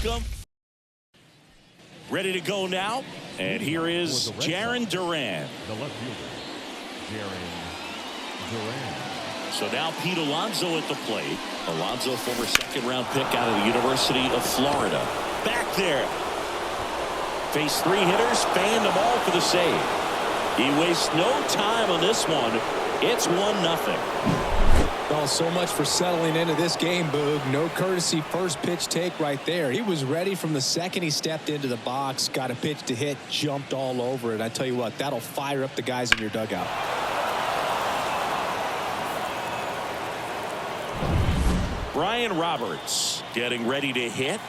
welcome. Ready to go now. And here is Jarren Duran. The left fielder, Jarren Duran. So now Pete Alonso at the plate. Alonso, former second-round pick out of the University of Florida. Back there. Faced 3 hitters, fanned them all for the save. He wastes no time on this one. It's 1-0. Oh, so much for settling into this game, Boog. No courtesy first pitch take right there. He was ready from the second he stepped into the box, got a pitch to hit, jumped all over it. I tell you what, that'll fire up the guys in your dugout. Brian Roberts getting ready to hit.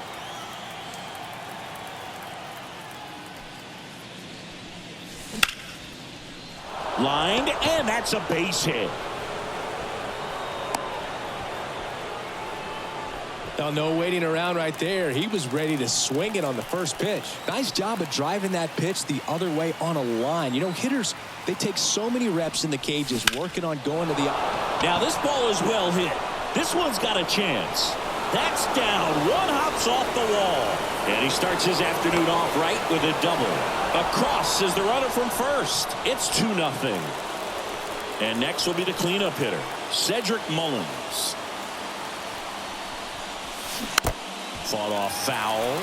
Lined, and that's a base hit. Now, no waiting around right there. He was ready to swing it on the first pitch. Nice job of driving that pitch the other way on a line. You know, hitters, they take so many reps in the cages working on going to the... Now this ball is well hit. This one's got a chance. That's down. One hops off the wall. And he starts his afternoon off right with a double. Across is the runner from first. It's 2-0. And next will be the cleanup hitter, Cedric Mullins. Fought off foul.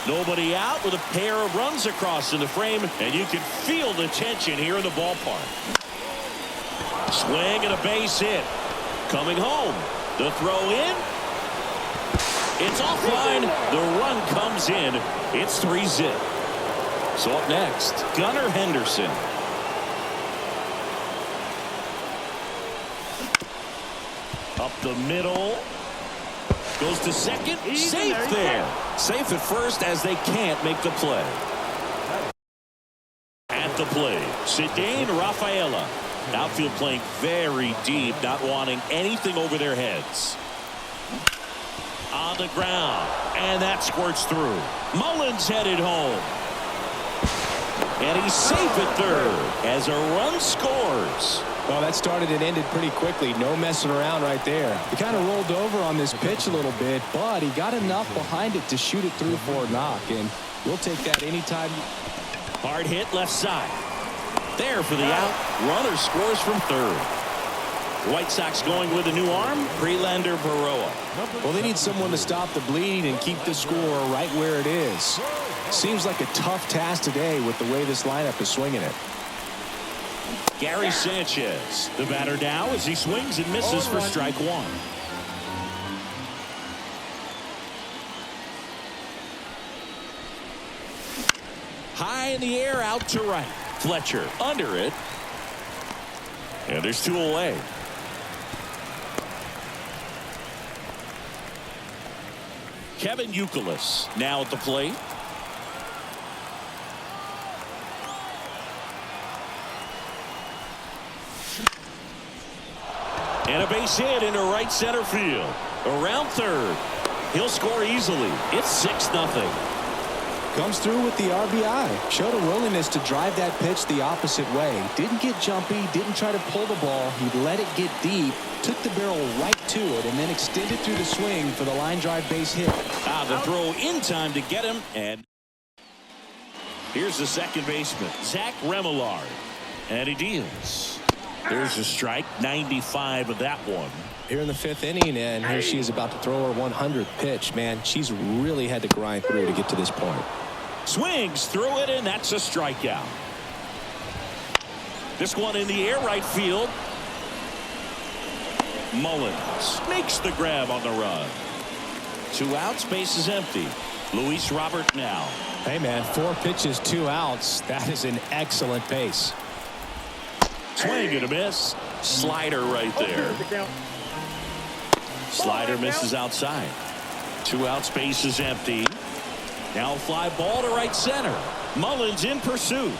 Nobody out with a pair of runs across in the frame, and you can feel the tension here in the ballpark. Swing and a base hit. Coming home. The throw in. It's offline. The run comes in. It's 3-0. So up next, Gunnar Henderson. Up the middle. Goes to second. Safe there. Safe at first as they can't make the play. At the plate, Cedane Rafaela. Outfield playing very deep, not wanting anything over their heads. On the ground, and that squirts through. Mullins headed home. And he's safe at third as a run scores. Well, that started and ended pretty quickly. No messing around right there. He kind of rolled over on this pitch a little bit, but he got enough behind it to shoot it through for a knock, and we'll take that anytime. Hard hit left side. There for the out. Runner scores from third. White Sox going with a new arm, Prelander Berroa. Well, they need someone to stop the bleeding and keep the score right where it is. Seems like a tough task today with the way this lineup is swinging it. Gary Sanchez, the batter now as he swings and misses for strike one. High in the air, out to right. Fletcher under it. And there's 2 away. Kevin Youkilis now at the plate. And a base hit into right center field. Around third. He'll score easily. It's 6-0. Comes through with the RBI. Showed a willingness to drive that pitch the opposite way. Didn't get jumpy. Didn't try to pull the ball. He let it get deep. Took the barrel right to it and then extended through the swing for the line drive base hit. The throw in time to get him. And here's the second baseman, Zach Remillard. And he deals. There's a strike. 95 of that one. Here in the 5th inning, and here she is about to throw her 100th pitch. Man, she's really had to grind through to get to this point. Swings through it, and that's a strikeout. This one in the air, right field. Mullins makes the grab on the run. 2 outs, base is empty. Luis Robert now. Hey, man, 4 pitches, 2 outs. That is an excellent pace. Swing and a miss. Slider right there. Slider misses outside. 2 outs, base is empty. Now a fly ball to right center. Mullins in pursuit.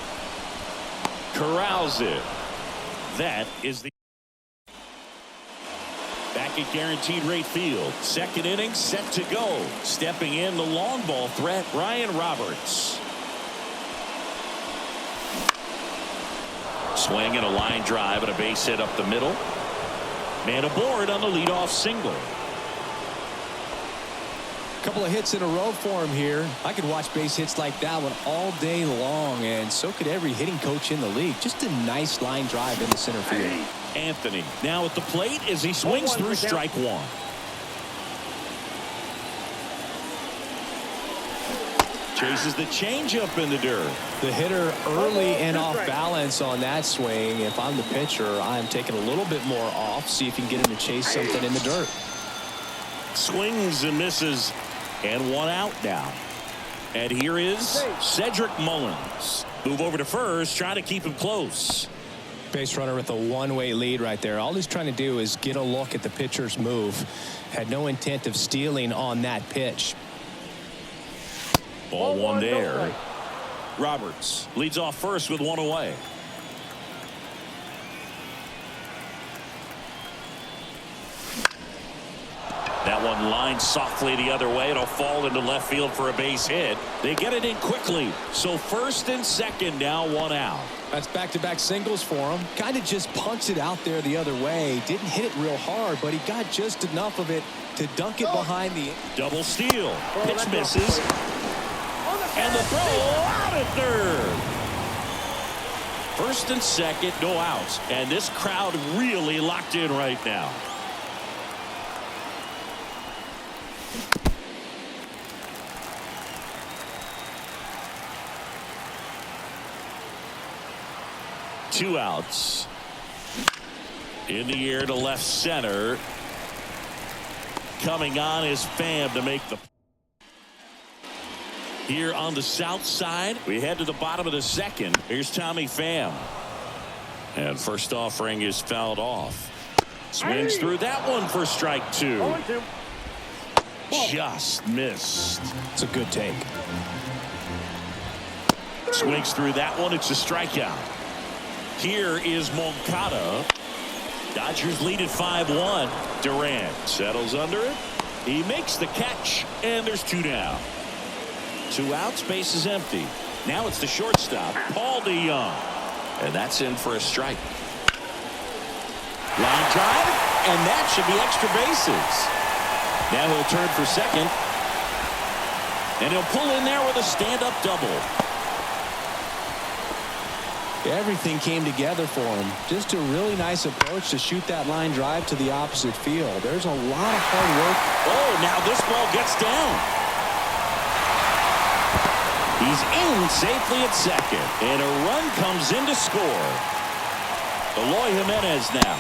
Corrals it. That is the back at guaranteed rate field. Second inning set to go. Stepping in the long ball threat, Brian Roberts. Swing and a line drive and a base hit up the middle. Man aboard on the leadoff single. Couple of hits in a row for him here. I could watch base hits like that one all day long, and so could every hitting coach in the league. Just a nice line drive in the center field. Anthony now at the plate as he swings through strike one. Chases the changeup in the dirt. The hitter early and off balance on that swing. If I'm the pitcher, I'm taking a little bit more off. See if you can get him to chase something in the dirt. Swings and misses, and one out now. And here is Cedric Mullins. Move over to first, trying to keep him close. Base runner with a one-way lead right there. All he's trying to do is get a look at the pitcher's move. Had no intent of stealing on that pitch. Ball one there. Roberts leads off first with one away. That one lines softly the other way. It'll fall into left field for a base hit. They get it in quickly. So first and second now, one out. That's back-to-back singles for him. Kind of just punched it out there the other way. Didn't hit it real hard, but he got just enough of it to dunk it behind the... Double steal. Pitch misses. And the throw out at third. First and second, no outs. And this crowd really locked in right now. Two outs. In the air to left center. Coming on is Pham to make the... Here on the south side, we head to the bottom of the second. Here's Tommy Pham. And first offering is fouled off. Swings through that one for strike two. Just missed. It's a good take. Swings through that one. It's a strikeout. Here is Moncada. Dodgers lead at 5-1. Durant settles under it. He makes the catch, and there's two down. Two outs, base is empty. Now it's the shortstop, Paul DeYoung. And that's in for a strike. Line drive, and that should be extra bases. Now he'll turn for second. And he'll pull in there with a stand-up double. Everything came together for him. Just a really nice approach to shoot that line drive to the opposite field. There's a lot of hard work. Oh, now this ball gets down. He's in safely at second, and a run comes in to score. Eloy Jimenez now,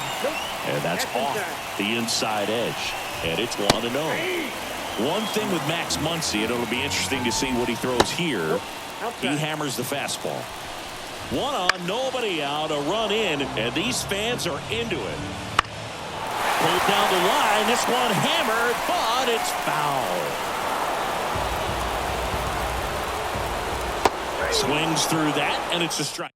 and that's off the inside edge, and it's 1-0. One thing with Max Muncy, and it'll be interesting to see what he throws here. He hammers the fastball. One on, nobody out, a run in, and these fans are into it. Pulled down the line, this one hammered, but it's foul. Swings through that, and it's a strike.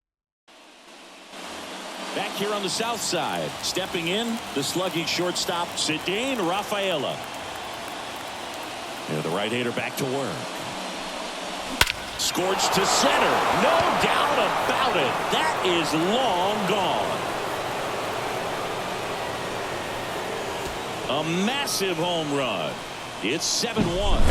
Back here on the south side, stepping in, the sluggish shortstop, Cedric Rafaela. And the right-hander back to work. Scorched to center. No doubt about it. That is long gone. A massive home run. It's 7-1.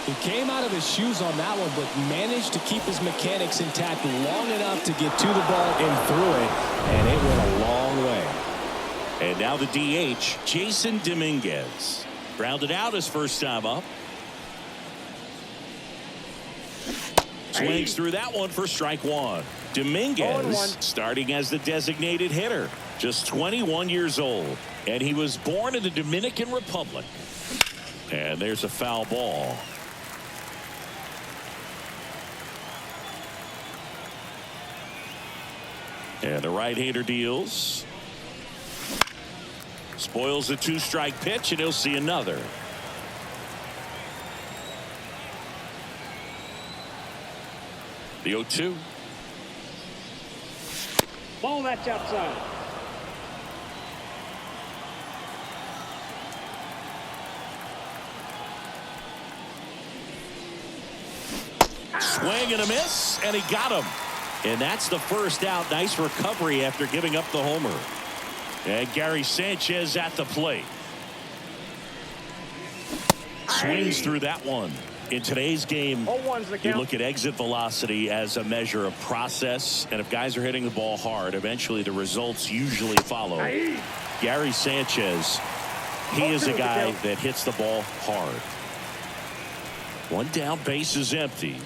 He came out of his shoes on that one, but managed to keep his mechanics intact long enough to get to the ball and through it, and it went a long way. And now the DH, Jason Dominguez. Grounded out his first time up. Swings through that one for strike one. Dominguez starting as the designated hitter. Just 21 years old. And he was born in the Dominican Republic. And there's a foul ball. And the right-hander deals. Spoils a two-strike pitch, and he'll see another. The 0-2. Ball, that's outside. Swing and a miss, and he got him. And that's the first out. Nice recovery after giving up the homer. And Gary Sanchez at the plate. swings through that one. In today's game, 0-1's the you count. look at exit velocity as a measure of process, and if guys are hitting the ball hard, eventually the results usually follow. Gary Sanchez, he is a guy that hits the ball hard. One down, base is empty.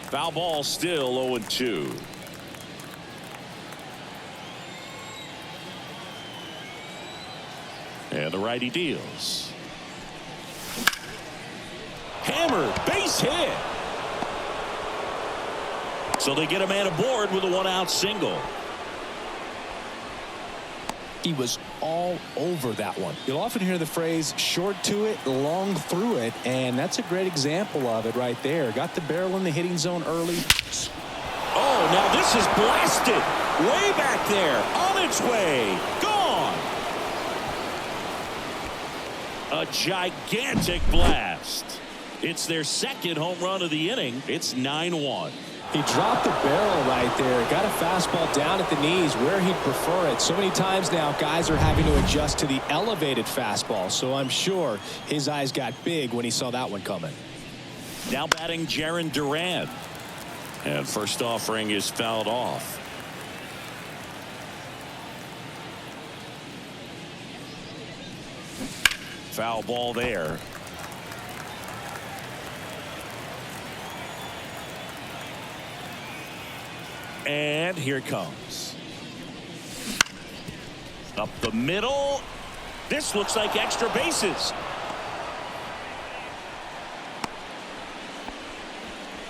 Foul ball, still 0-2. And the righty deals. Hammered, base hit. So they get a man aboard with a one-out single. He was all over that one. You'll often hear the phrase short to it, long through it, and that's a great example of it right there. Got the barrel in the hitting zone early. Oh, now this is blasted. Way back there, on its way, gone. A gigantic blast. It's their second home run of the inning. It's 9-1. He dropped the barrel right there. Got a fastball down at the knees where he'd prefer it. So many times now guys are having to adjust to the elevated fastball. So I'm sure his eyes got big when he saw that one coming. Now batting Jarren Duran. And first offering is fouled off. Foul ball there. And here it comes. Up the middle. This looks like extra bases.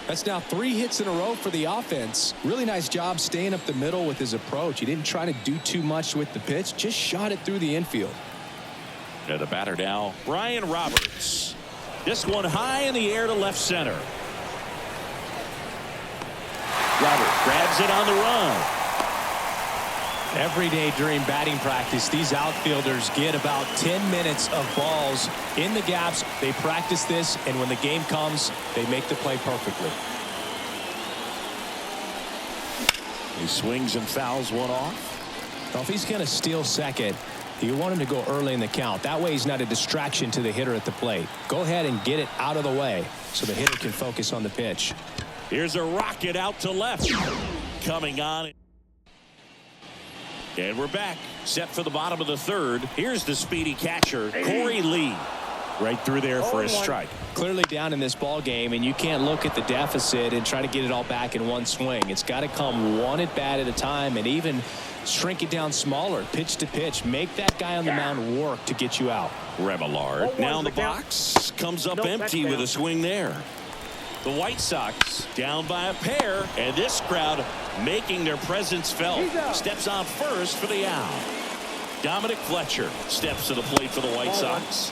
That's now 3 hits in a row for the offense. Really nice job staying up the middle with his approach. He didn't try to do too much with the pitch, just shot it through the infield. And the batter now, Brian Roberts. This one high in the air to left center. Robert grabs it on the run. Every day during batting practice, these outfielders get about 10 minutes of balls in the gaps. They practice this, and when the game comes, they make the play perfectly. He swings and fouls one off. Well, if he's going to steal second, you want him to go early in the count. That way he's not a distraction to the hitter at the plate. Go ahead and get it out of the way so the hitter can focus on the pitch. Here's a rocket out to left. Coming on. And we're back. Set for the bottom of the third. Here's the speedy catcher, Corey Lee. Right through there for a strike. Clearly down in this ball game, and you can't look at the deficit and try to get it all back in one swing. It's got to come one at bat at a time, and even shrink it down smaller, pitch to pitch. Make that guy on the mound work to get you out. Remillard now in the box. Comes up empty with a swing there. The White Sox down by a pair, and this crowd making their presence felt. Steps on first for the out. Dominic Fletcher steps to the plate for the White Sox.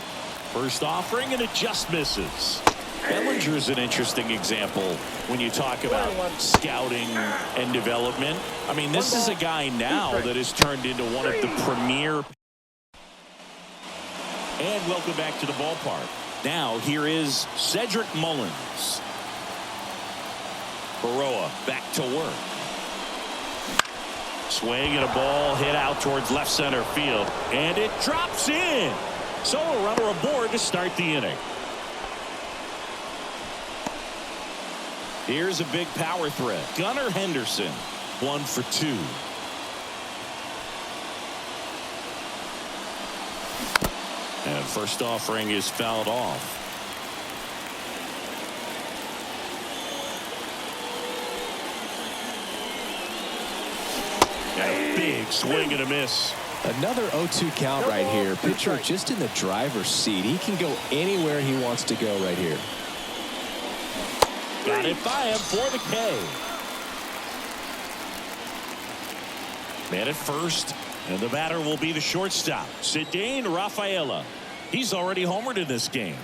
First offering, and it just misses. Bellinger's an interesting example when you talk about scouting and development. I mean, this is a guy now that has turned into one of the premier. And welcome back to the ballpark. Now here is Cedric Mullins. Baroa back to work. Swing and a ball hit out towards left center field, and it drops in. So a runner aboard to start the inning. Here's a big power threat. Gunnar Henderson, 1 for 2. And first offering is fouled off. A big swing and a miss. Another 0-2 count right here. Pitcher just in the driver's seat. He can go anywhere he wants to go right here. Got it by him for the K. Man at first, and the batter will be the shortstop, Cedric Rafaela. He's already homered in this game.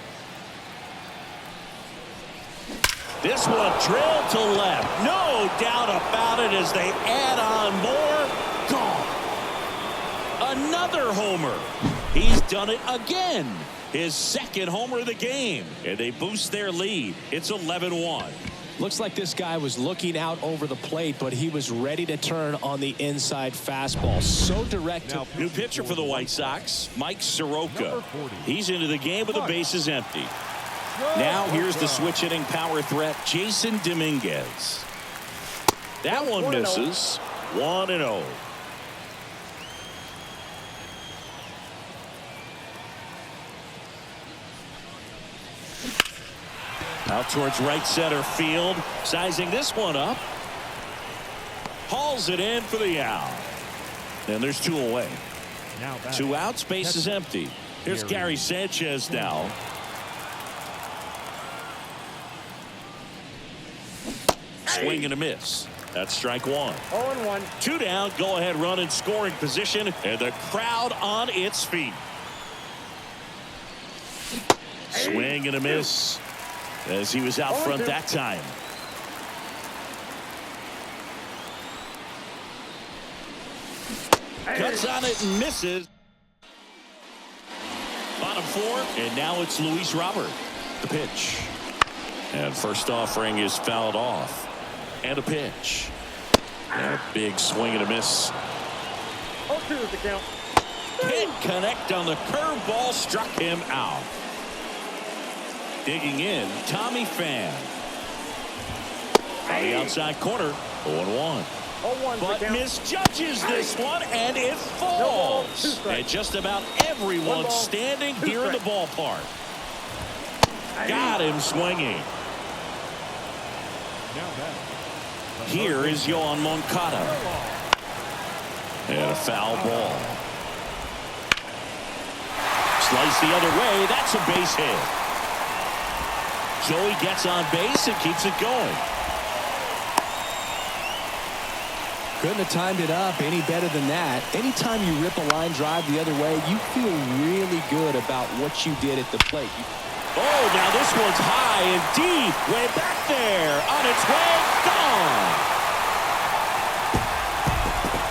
This one drilled to left. No doubt about it as they add on more. Gone. Another homer. He's done it again. His second homer of the game. And they boost their lead. It's 11-1. Looks like this guy was looking out over the plate, but he was ready to turn on the inside fastball. So direct. New pitcher for the White Sox, Mike Soroka. He's into the game with the bases empty. Now here's the switch hitting power threat, Jason Dominguez. That one misses. 1-0. Out towards right center field. Sizing this one up. Hauls it in for the out. And there's 2 away. 2 outs, base is empty. Here's Gary Sanchez now. Swing and a miss. That's strike 1. 0-1. 2 down, go ahead run in scoring position, and the crowd on its feet. Swing and a miss as he was out front that time. Cuts on it and misses. Bottom 4, and now it's Luis Robert. The pitch. And first offering is fouled off. And a pitch. And a big swing and a miss. 0-2 is the count. Can't connect on the curveball, struck him out. Digging in, Tommy Pham. On the outside corner, 0-1. 0-1 But misjudges this one, and it falls. And just about everyone standing here in the ballpark. Got him swinging. Here is Yohan Moncada. And a foul ball. Slice the other way. That's a base hit. Joey gets on base and keeps it going. Couldn't have timed it up any better than that. Anytime you rip a line drive the other way, you feel really good about what you did at the plate. Oh, now this one's high and deep. Way back there. On its way. Gone.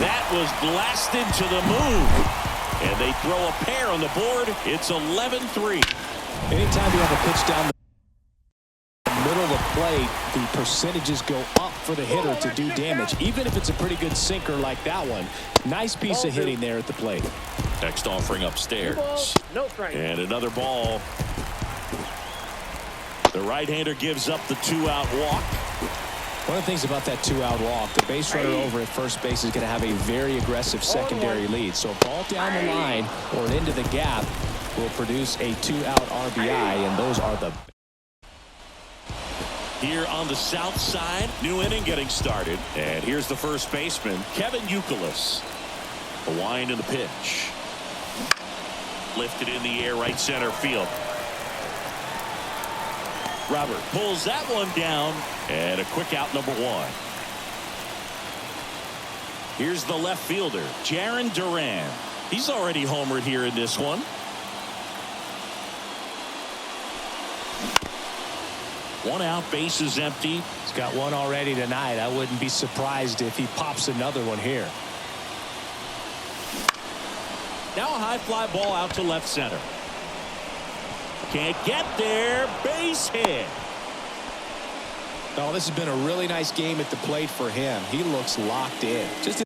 That was blasted to the moon. And they throw a pair on the board. It's 11-3. Anytime you have a pitch down the middle of the plate, the percentages go up for the hitter to do damage, even if it's a pretty good sinker like that one. Nice piece of hitting there at the plate. Next offering upstairs. No strike. And another ball. The right-hander gives up the 2-out walk. One of the things about that 2-out walk, the base runner over at first base is going to have a very aggressive secondary lead. So a ball down the line or into the gap will produce a 2-out RBI, and those are the... Here on the south side, new inning getting started. And here's the first baseman, Kevin Youkilis. A wind in the pitch. Lifted in the air, right center field. Robert pulls that one down, and a quick out, number 1. Here's the left fielder, Jarren Duran. He's already homered here in this one. 1 out, base is empty. He's got one already tonight. I wouldn't be surprised if he pops another one here. Now a high fly ball out to left center. Can't get there. Base hit. Oh, this has been a really nice game at the plate for him. He looks locked in. Just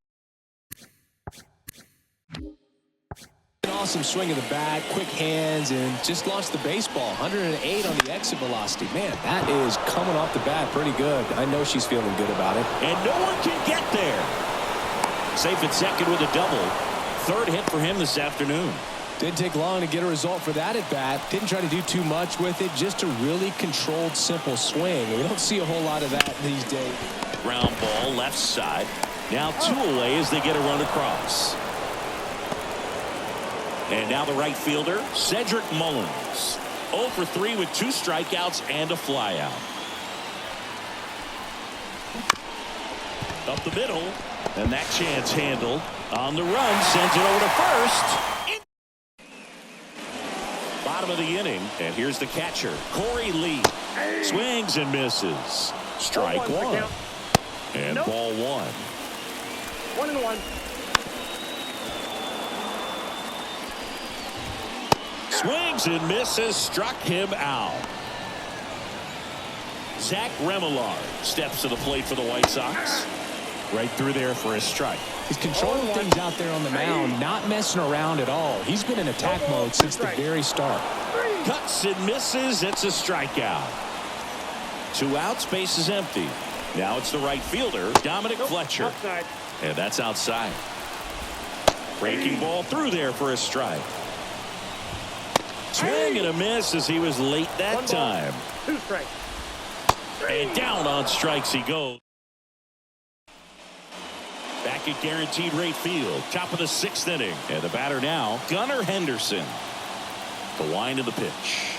an awesome swing of the bat, quick hands, and just launched the baseball. 108 on the exit velocity. Man, that is coming off the bat pretty good. I know she's feeling good about it. And no one can get there. Safe at second with a double. 3rd hit for him this afternoon. Didn't take long to get a result for that at bat. Didn't try to do too much with it. Just a really controlled, simple swing. We don't see a whole lot of that these days. Ground ball left side. Now 2 away as they get a run across. And now the right fielder, Cedric Mullins. 0 for 3 with 2 strikeouts and a flyout. Up the middle. And that chance handled. On the run, sends it over to first. Bottom of the inning, and here's the catcher, Corey Lee. Swings and misses. Strike 1. And ball 1. 1-1. Swings and misses. Struck him out. Zach Remillard steps to the plate for the White Sox. Right through there for a strike. He's controlling things out there on the mound, not messing around at all. He's been in attack mode since the very start. Cuts and misses. It's a strikeout. 2 outs, base is empty. Now it's the right fielder, Dominic Fletcher. Outside. And that's outside. Breaking ball through there for a strike. Swing and a miss as he was late that time. 2 strikes. And down on strikes he goes. Back at guaranteed rate field. Top of the 6th inning. And the batter now, Gunnar Henderson. The wind of the pitch.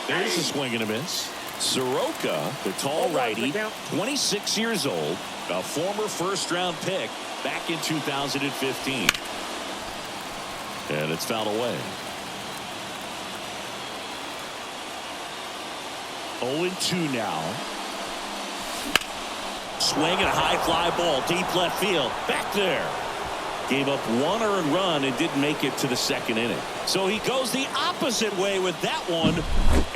There's a swing and a miss. Soroka, the tall righty, 26 years old, a former first-round pick back in 2015. And it's fouled away. 0-2 now. Swing and a high fly ball, deep left field. Back there. Gave up 1 earned run and didn't make it to the 2nd inning. So he goes the opposite way with that one,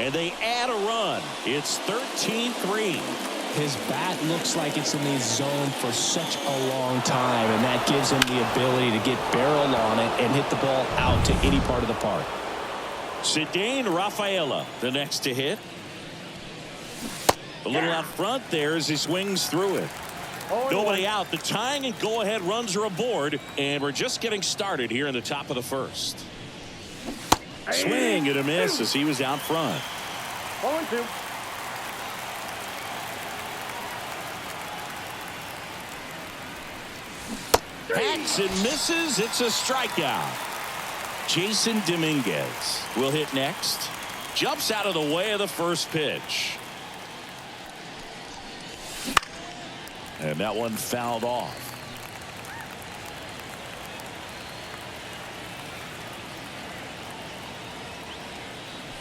and they add a run. It's 13-3. His bat looks like it's in the zone for such a long time, and that gives him the ability to get barrel on it and hit the ball out to any part of the park. Cedane Rafaela, the next to hit. A little out front there as he swings through it. Nobody out. The tying and go-ahead runs are aboard, and we're just getting started here in the top of the 1st. Swing and a miss as he was out front. 0-2. Hacks and misses. It's a strikeout. Jason Dominguez will hit next. Jumps out of the way of the first pitch. And that one fouled off.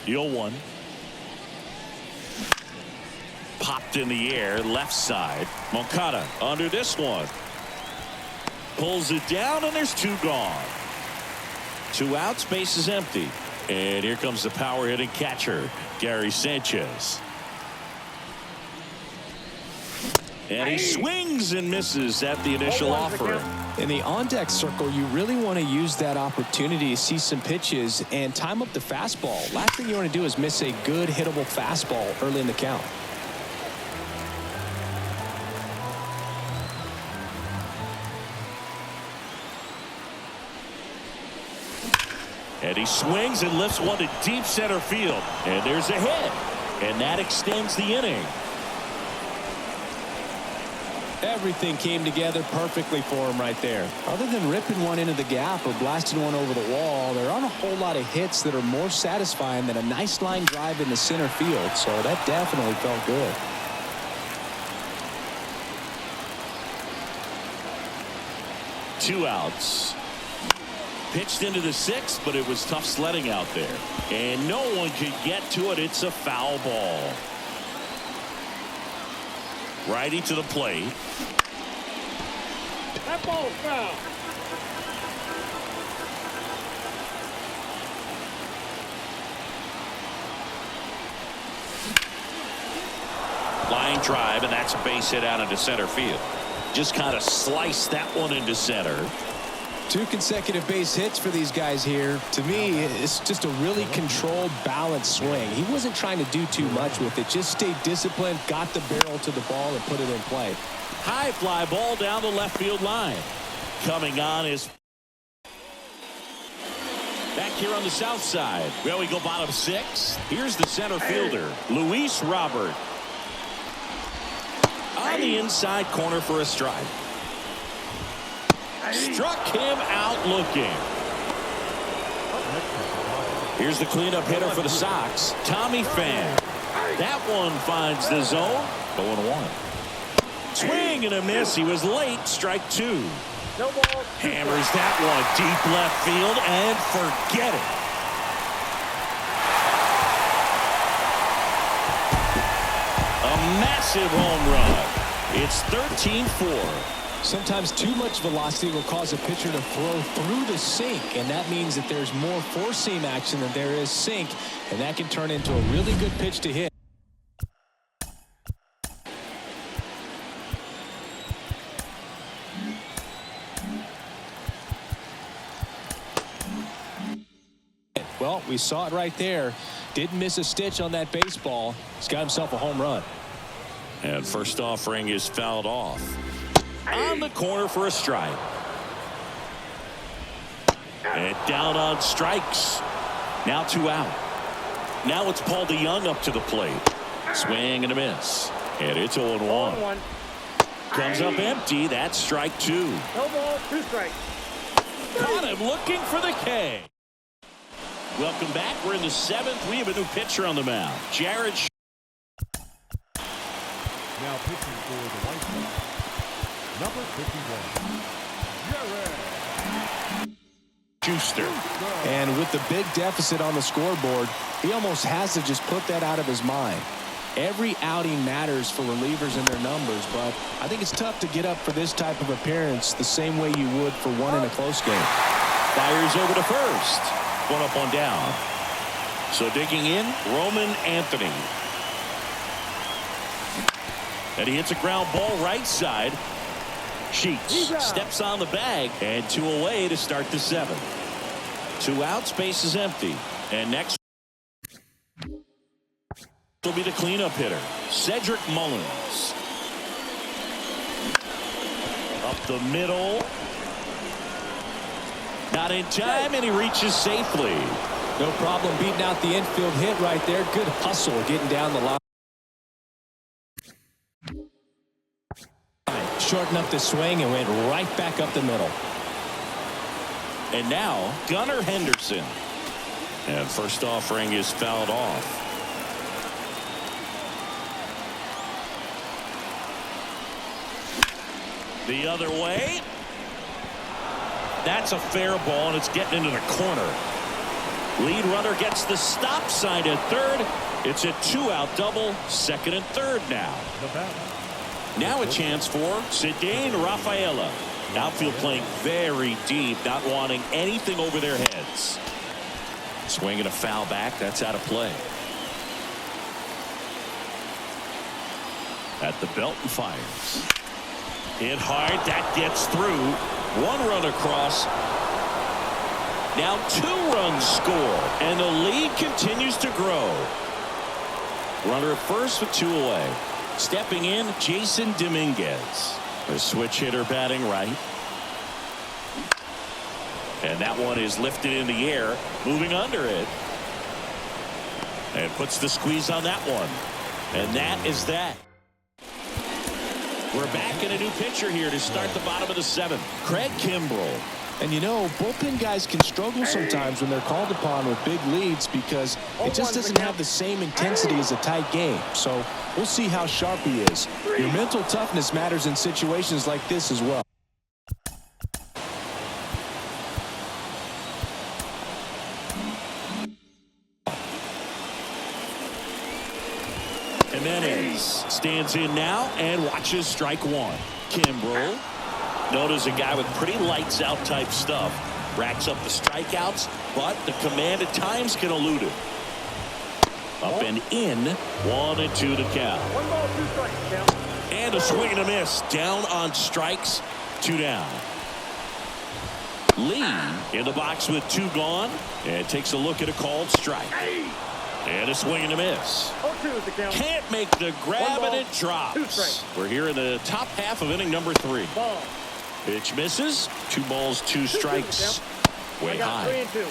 The 0-1. Popped in the air, left side. Moncada under this one. Pulls it down, and there's 2 gone. 2 outs, base is empty. And here comes the power hitting catcher, Gary Sanchez. And he swings and misses at the initial offering. In the on-deck circle, you really want to use that opportunity to see some pitches and time up the fastball. Last thing you want to do is miss a good hittable fastball early in the count. And he swings and lifts one to deep center field. And there's a hit. And that extends the inning. Everything came together perfectly for him right there. Other than ripping one into the gap or blasting one over the wall, there aren't a whole lot of hits that are more satisfying than a nice line drive in the center field. So that definitely felt good. Two outs. Pitched into the 6th, but it was tough sledding out there. And no one could get to it. It's a foul ball. Righty to the plate. That ball is foul. Line drive, and that's a base hit out into center field. Just kind of sliced that one into center. 2 consecutive base hits for these guys here. To me, it's just a really controlled, balanced swing. He wasn't trying to do too much with it. Just stayed disciplined, got the barrel to the ball, and put it in play. High fly ball down the left field line. Coming on is back here on the south side. Well, we go bottom 6. Here's the center fielder, Luis Robert. On the inside corner for a strike. Struck him out looking. Here's the cleanup hitter for the Sox, Tommy Pham. That one finds the zone. 0-1. Swing and a miss. He was late. Strike 2. No ball. Hammers that one deep left field and forget it. A massive home run. It's 13-4. Sometimes too much velocity will cause a pitcher to throw through the sink, and that means that there's more four-seam action than there is sink, and that can turn into a really good pitch to hit. Well, we saw it right there. Didn't miss a stitch on that baseball. He's got himself a home run. And first offering is fouled off. On the corner for a strike. And down on strikes. Now 2 out. Now it's Paul DeYoung up to the plate. Swing and a miss. And it's 0-1. Comes up empty. That's strike 2. No ball, 2 strikes. Caught him looking for the K. Welcome back. We're in the 7th. We have a new pitcher on the mound. Jared. Now pitching for the White Sox, number 51, Jared Worcester. And with the big deficit on the scoreboard, he almost has to just put that out of his mind. Every outing matters for relievers and their numbers, but I think it's tough to get up for this type of appearance the same way you would for one in a close game. Fires over to first. 1 up, 1 down. So digging in, Roman Anthony. And he hits a ground ball right side. Sheets steps on the bag, and 2 away to start the 7th. 2 outs, base is empty. And next will be the cleanup hitter, Cedric Mullins. Up the middle. Not in time, and he reaches safely. No problem beating out the infield hit right there. Good hustle getting down the line. Shortened up the swing and went right back up the middle. And now Gunnar Henderson. And first offering is fouled off. The other way. That's a fair ball, and it's getting into the corner. Lead runner gets the stop sign at third. It's a 2-out double, 2nd and 3rd now. Now a chance for Cedane Rafaela. Outfield playing very deep, not wanting anything over their heads. Swinging a foul back. That's out of play. At the belt and fires. Hit hard. That gets through. 1 run across. Now 2 runs score. And the lead continues to grow. Runner at first with 2 away. Stepping in, Jason Dominguez. A switch hitter batting right. And that one is lifted in the air, moving under it. And puts the squeeze on that one. And that is that. We're back in a new pitcher here to start the bottom of the 7th. Craig Kimbrell. And you know, bullpen guys can struggle sometimes when they're called upon with big leads because it just doesn't have the same intensity as a tight game. So we'll see how sharp he is. Your mental toughness matters in situations like this as well. Jimenez stands in now and watches strike 1. Kimbrell. Notice a guy with pretty lights out type stuff. Racks up the strikeouts, but the command at times can elude him. Up and in. 1 and 2 to count. 1 ball, 2 strikes, count. And a swing and a miss. Down on strikes. 2 down. Lee in the box with 2 gone. And takes a look at a called strike. And a swing and a miss. 0-2 is the count. Can't make the grab, and it drops. 2 strikes. We're here in the top half of inning number 3. Ball. Pitch misses. 2 balls, 2 strikes. Way I got high. 3 and 2.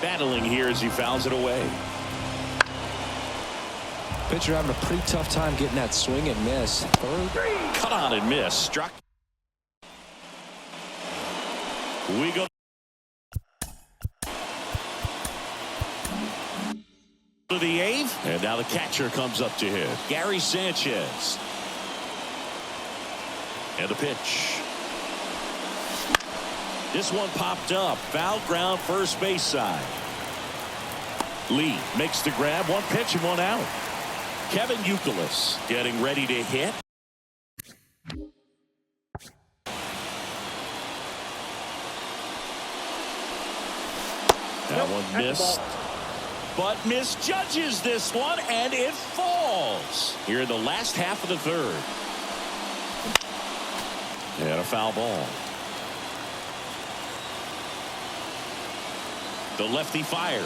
Battling here as he fouls it away. Pitcher having a pretty tough time getting that swing and miss. Third. Cut on and miss. Struck. We go to the 8th, and now the catcher comes up to hit. Gary Sanchez. And the pitch. This one popped up. Foul ground, first base side. Lee makes the grab. 1 pitch and 1 out. Kevin Youkilis getting ready to hit. That one missed, but misjudges this one, and it falls here in the last half of the 3rd. a foul ball. The lefty fires.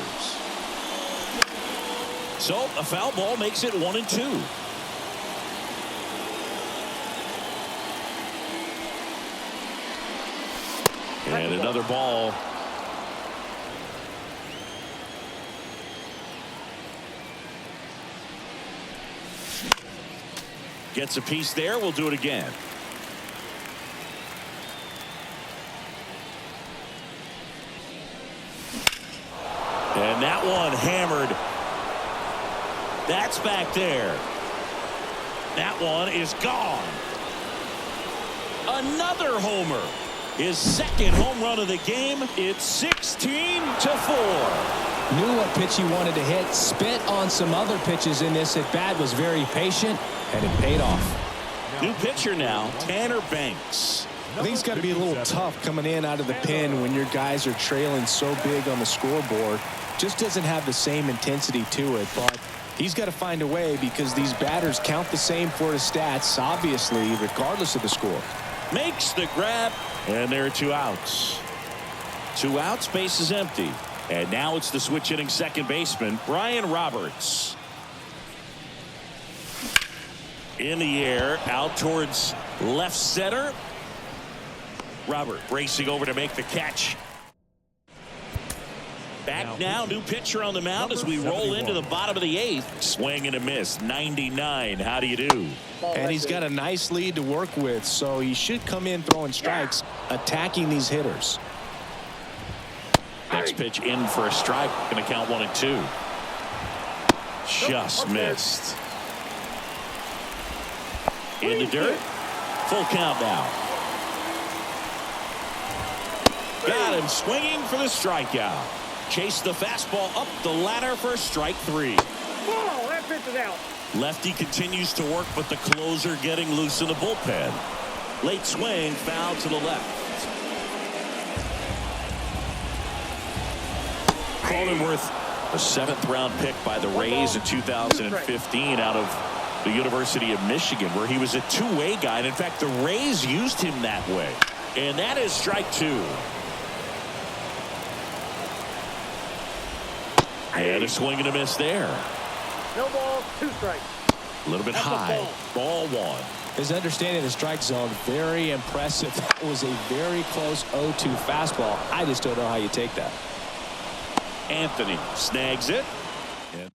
So a foul ball makes it 1-2. And another ball. Gets a piece there. We'll do it again. And that one hammered. That's back there. That one is gone. Another homer. His second home run of the game. It's 16-4. Knew what pitch he wanted to hit. Spent on some other pitches in this at bat. Was very patient, and it paid off. New pitcher now, Tanner Banks. I think it's got to be a little tough coming in out of the pen when your guys are trailing so big on the scoreboard. Just doesn't have the same intensity to it, but he's got to find a way because these batters count the same for his stats, obviously, regardless of the score. Makes the grab, and there are 2 outs. 2 outs, base is empty. And now it's the switch hitting second baseman, Brian Roberts. In the air, out towards left center. Robert racing over to make the catch. Back now, new pitcher on the mound as we roll into the bottom of the 8th. Swing and a miss, 99. How do you do? And he's got a nice lead to work with, so he should come in throwing strikes, attacking these hitters. Next pitch in for a strike. Going to count 1-2. Just missed. In the dirt. Full count now. Got him swinging for the strikeout. Chase the fastball up the ladder for strike 3. Oh, that pitch is out. Lefty continues to work, but the closer getting loose in the bullpen. Late swing, foul to the left. Cronenworth, a 7th-round pick by the Rays in 2015 out of the University of Michigan, where he was a two-way guy. And in fact, the Rays used him that way. And that is strike 2. And a swing and a miss there. No ball, 2 strikes. A little bit That's high. Ball 1. His understanding of the strike zone, very impressive. That was a very close 0-2 fastball. I just don't know how you take that. Anthony snags it. And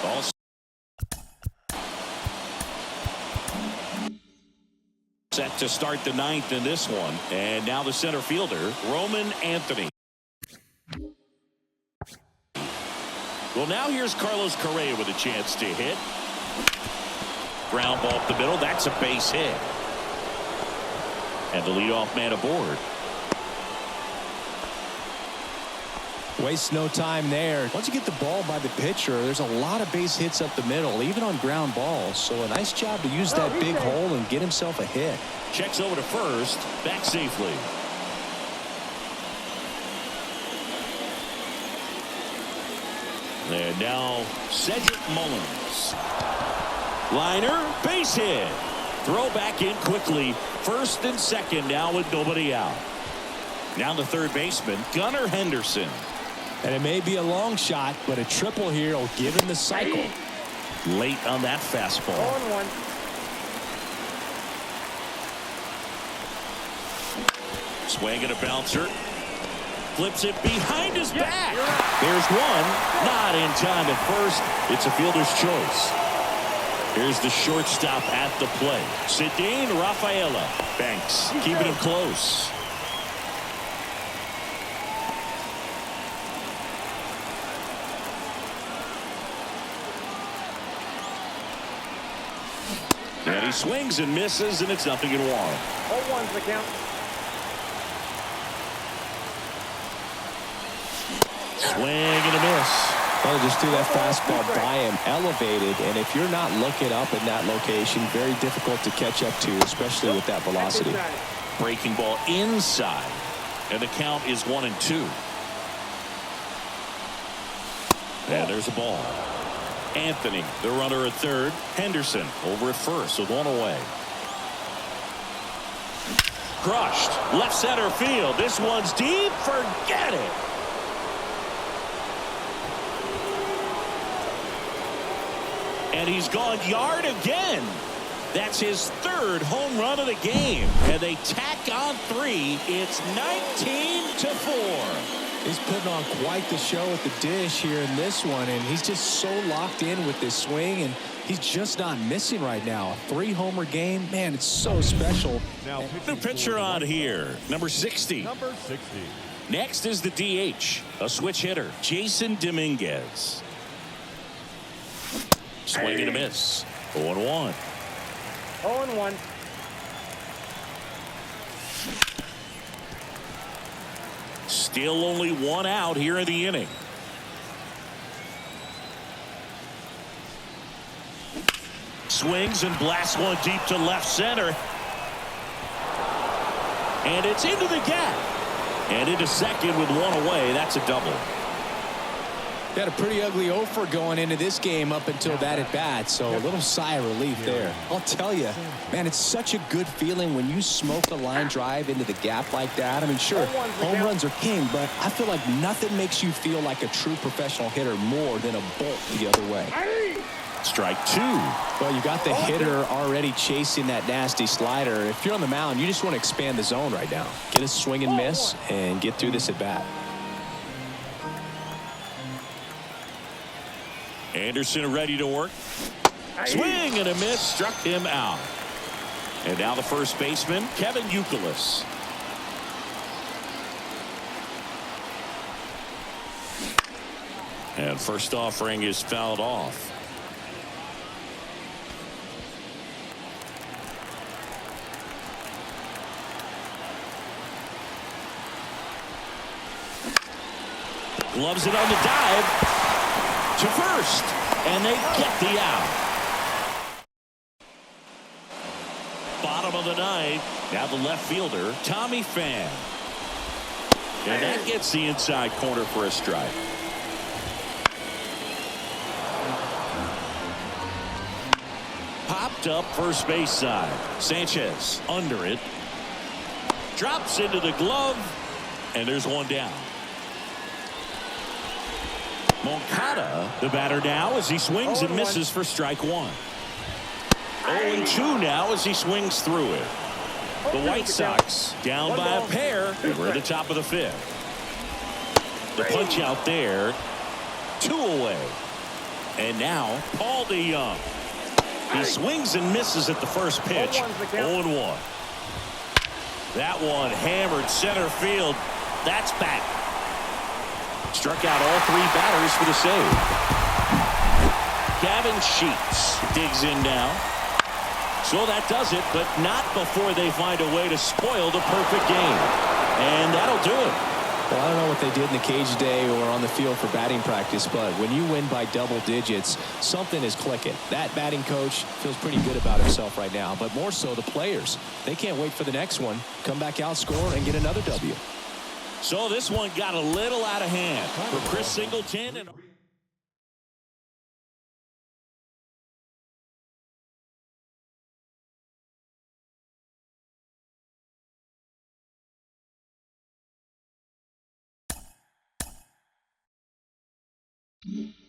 ball set to start the 9th in this one. And now the center fielder, Roman Anthony. Well, now here's Carlos Correa with a chance to hit. Ground ball up the middle. That's a base hit. And the leadoff man aboard. Wastes no time there. Once you get the ball by the pitcher, there's a lot of base hits up the middle, even on ground balls. So a nice job to use that big hole and get himself a hit. Checks over to first. Back safely. And now Cedric Mullins. Liner, base hit. Throw back in quickly. First and second now with nobody out. Now the third baseman, Gunnar Henderson. And it may be a long shot, but a triple here will give him the cycle. Late on that fastball. 0-1. Swing and a bouncer. Flips it behind his back. There's one. Not in time at first. It's a fielder's choice. Here's the shortstop at the plate. Cedane Rafaela. Banks keeping him close. And he swings and misses, and it's 0-1. 0-1's the count. Swing and a miss. Well, just threw that fastball by him, elevated, and if you're not looking up in that location, very difficult to catch up to, especially with that velocity. Breaking ball inside, and the count is 1-2. And there's a ball. Anthony, the runner at third. Henderson over at first with one away. crushed. Left center field. This one's deep. Forget it. And he's gone yard again. That's his third home run of the game. And they tack on 3. It's 19-4. He's putting on quite the show at the dish here in this one, and he's just so locked in with this swing, and he's just not missing right now. A 3-homer game, man, it's so special. Now New pitcher on here, number 60. Number 60. Next is the DH, a switch hitter, Jason Dominguez. Swing and a miss. 0-1. 0-1. Still only 1 out here in the inning. Swings and blasts one deep to left center. And it's into the gap. And into second with 1 away. That's a double. Got a pretty ugly offer going into this game up until that at bat, so a little sigh of relief there. I'll tell you, man, it's such a good feeling when you smoke a line drive into the gap like that. I mean, sure, home runs are king, but I feel like nothing makes you feel like a true professional hitter more than a bolt the other way. Strike 2. Well, you got the hitter already chasing that nasty slider. If you're on the mound, you just want to expand the zone right now. Get a swing and miss and get through this at bat. Anderson ready to work. Swing and a miss, struck him out. And now the first baseman, Kevin Youkilis. And first offering is fouled off. Gloves it on the dive to first, and they get the out. Bottom of the ninth. Now the left fielder, Tommy Pham. And that gets the inside corner for a strike. Popped up first base side. Sanchez under it. Drops into the glove, and there's one down. Moncada, the batter now as he swings and misses for strike 1. 0-2 now as he swings through it. The White Sox down by a pair. We're at the top of the 5th. The punch out there. 2 away. And now Paul DeYoung. He swings and misses at the first pitch. 0-1. That one hammered center field. That's back. Struck out all 3 batters for the save. Gavin Sheets digs in now. So that does it, but not before they find a way to spoil the perfect game. And that'll do it. Well, I don't know what they did in the cage today or on the field for batting practice, but when you win by double digits, something is clicking. That batting coach feels pretty good about himself right now, but more so the players. They can't wait for the next one. Come back out, score, and get another W. So this one got a little out of hand for Chris Singleton. And Mm-hmm.